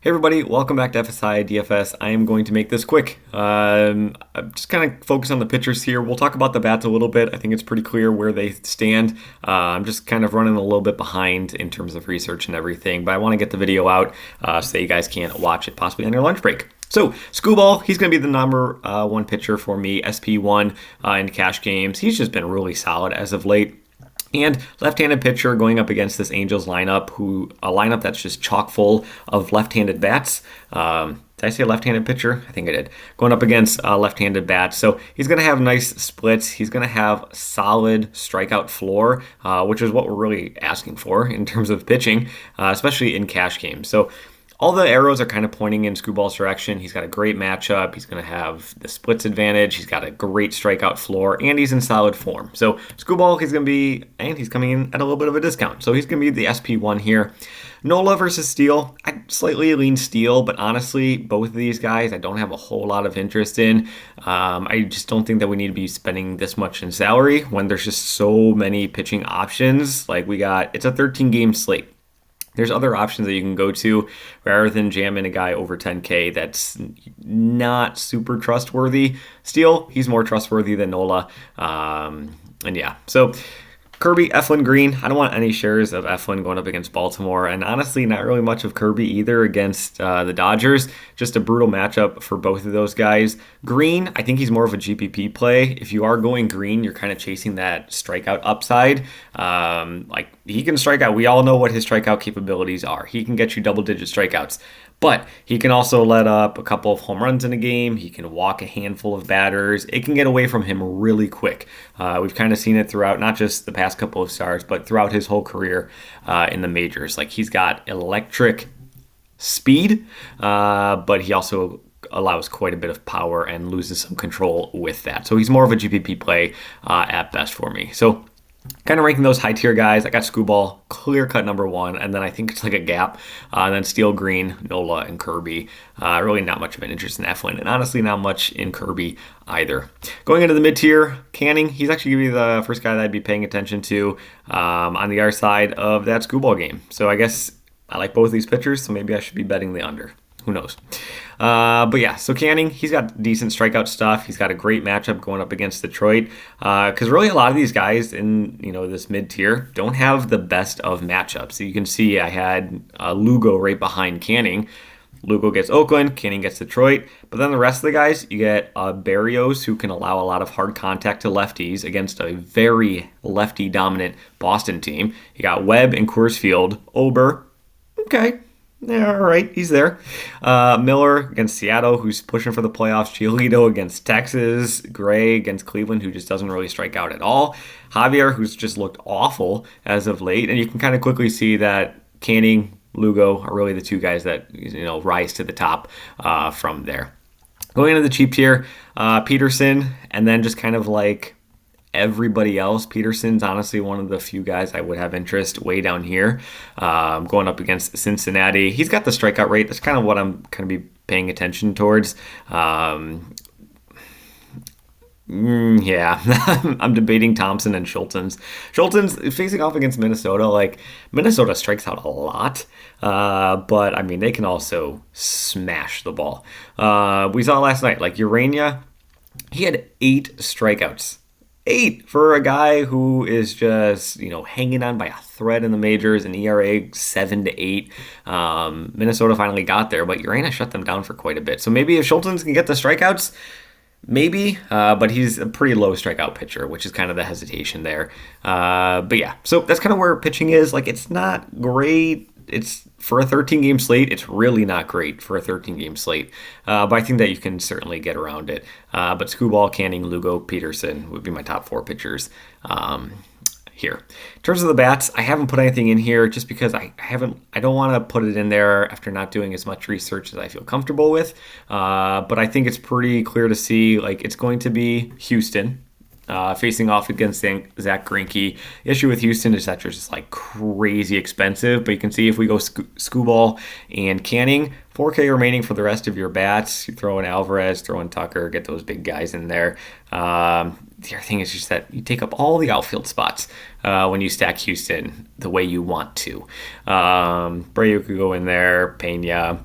Hey everybody, welcome back to FSi DFS. I am going to make this quick. I'm just kind of focus on the pitchers here. We'll talk about the bats a little bit. I think it's pretty clear where they stand. I'm just kind of running a little bit behind in terms of research and everything, but I want to get the video out so that you guys can watch it possibly on your lunch break. So, Scooball, he's going to be the number one pitcher for me, SP1 in cash games. He's just been really solid as of late. And left-handed pitcher going up against this Angels lineup, a lineup that's just chock full of left-handed bats. Did I say left-handed pitcher? I think I did. Going up against left-handed bats. So he's going to have nice splits. He's going to have solid strikeout floor, which is what we're really asking for in terms of pitching, especially in cash games. So all the arrows are kind of pointing in Scooball's direction. He's got a great matchup. He's going to have the splits advantage. He's got a great strikeout floor, and he's in solid form. So Scooball, he's coming in at a little bit of a discount. So he's going to be the SP1 here. Nola versus Steele. I slightly lean Steele, but honestly, both of these guys I don't have a whole lot of interest in. I just don't think that we need to be spending this much in salary when there's just so many pitching options. It's a 13-game slate. There's other options that you can go to rather than jamming a guy over 10K that's not super trustworthy. Steele, he's more trustworthy than Nola. So Kirby, Eflin, Green. I don't want any shares of Eflin going up against Baltimore, and honestly, not really much of Kirby either against the Dodgers. Just a brutal matchup for both of those guys. Green, I think he's more of a GPP play. If you are going Green, you're kind of chasing that strikeout upside. He can strike out. We all know what his strikeout capabilities are. He can get you double-digit strikeouts. But he can also let up a couple of home runs in a game. He can walk a handful of batters. It can get away from him really quick. We've kind of seen it throughout not just the past couple of starts, but throughout his whole career in the majors. He's got electric speed, but he also allows quite a bit of power and loses some control with that. So he's more of a GPP play at best for me. So kind of ranking those high tier guys, I got Scooball, clear cut number one, and then I think it's like a gap. And then Steele, Green, Nola, and Kirby. Really not much of an interest in Eflin, and honestly not much in Kirby either. Going into the mid tier, Canning, he's actually going to be the first guy that I'd be paying attention to on the other side of that Scooball game. So I guess I like both these pitchers, so maybe I should be betting the under. Who knows? So Canning, he's got decent strikeout stuff. He's got a great matchup going up against Detroit. Because really a lot of these guys in this mid tier don't have the best of matchups. So you can see I had Lugo right behind Canning. Lugo gets Oakland, Canning gets Detroit. But then the rest of the guys, you get Barrios, who can allow a lot of hard contact to lefties against a very lefty-dominant Boston team. You got Webb and Coors Field. Ober, okay. Yeah, all right, he's there. Miller against Seattle, who's pushing for the playoffs. Giolito against Texas. Gray against Cleveland, who just doesn't really strike out at all. Javier, who's just looked awful as of late. And you can kind of quickly see that Canning, Lugo are really the two guys that rise to the top from there. Going into the cheap tier, Peterson, and then just kind of like everybody else. Peterson's honestly one of the few guys I would have interest way down here. Going up against Cincinnati. He's got the strikeout rate. That's kind of what I'm going to be paying attention towards. I'm debating Thompson and Schulten's. Schulten's facing off against Minnesota. Minnesota strikes out a lot, but I mean, they can also smash the ball. We saw last night, Urania, he had 8 strikeouts. 8 for a guy who is just, hanging on by a thread in the majors, an ERA 7 to 8. Minnesota finally got there, but Urania shut them down for quite a bit. So maybe if Schultens can get the strikeouts, maybe, but he's a pretty low strikeout pitcher, which is kind of the hesitation there. So that's kind of where pitching is. It's not great. It's for a 13-game slate. It's really not great for a 13-game slate, but I think that you can certainly get around it. But Scooball, Canning, Lugo, Peterson would be my top 4 pitchers here. In terms of the bats, I haven't put anything in here just because I don't want to put it in there after not doing as much research as I feel comfortable with. But I think it's pretty clear to see it's going to be Houston. Facing off against Zach Greinke. The issue with Houston is that they're just crazy expensive, but you can see if we go Scooball and Canning, 4K remaining for the rest of your bats. You throw in Alvarez, throw in Tucker, get those big guys in there. The other thing is just that you take up all the outfield spots when you stack Houston the way you want to. Brayo could go in there, Pena.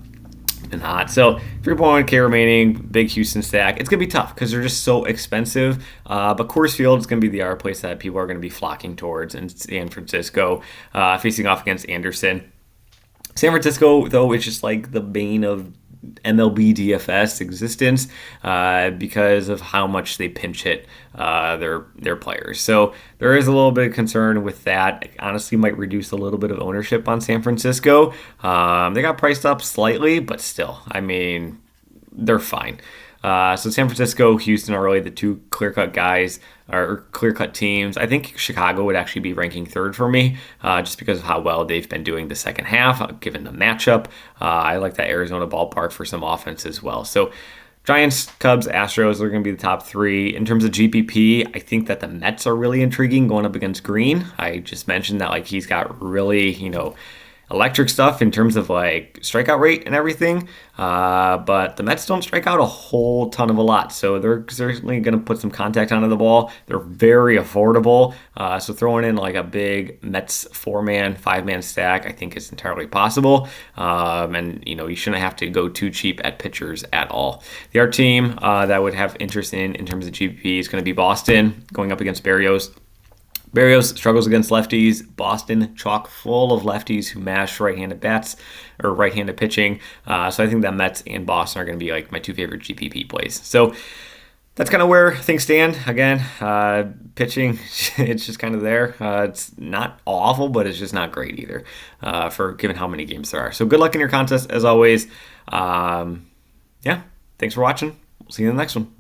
and hot. So 3.1K remaining, big Houston stack. It's going to be tough because they're just so expensive. But Coors Field is going to be the other place that people are going to be flocking towards in San Francisco, facing off against Anderson. San Francisco, though, is just like the bane of MLB DFS existence because of how much they pinch hit their players. So there is a little bit of concern with that. Honestly, might reduce a little bit of ownership on San Francisco. They got priced up slightly, but still, I mean, they're fine. So San Francisco, Houston are really the two clear-cut guys or clear-cut teams. I think Chicago would actually be ranking third for me just because of how well they've been doing the second half, given the matchup. I like that Arizona ballpark for some offense as well. So Giants, Cubs, Astros are going to be the top three. In terms of GPP, I think that the Mets are really intriguing going up against Green. I just mentioned that like he's got really, electric stuff in terms of like strikeout rate and everything. But the Mets don't strike out a whole ton of a lot. So they're certainly going to put some contact onto the ball. They're very affordable. So throwing in like a big Mets 4-man, 5-man stack, I think is entirely possible. And you shouldn't have to go too cheap at pitchers at all. The other team that would have interest in terms of GPP is going to be Boston going up against Berrios. Berrios struggles against lefties. Boston, chock full of lefties who mash right-handed bats or right-handed pitching. So I think that Mets and Boston are going to be like my two favorite GPP plays. So that's kind of where things stand. Again, pitching, it's just kind of there. It's not awful, but it's just not great either for given how many games there are. So good luck in your contest as always. Thanks for watching. We'll see you in the next one.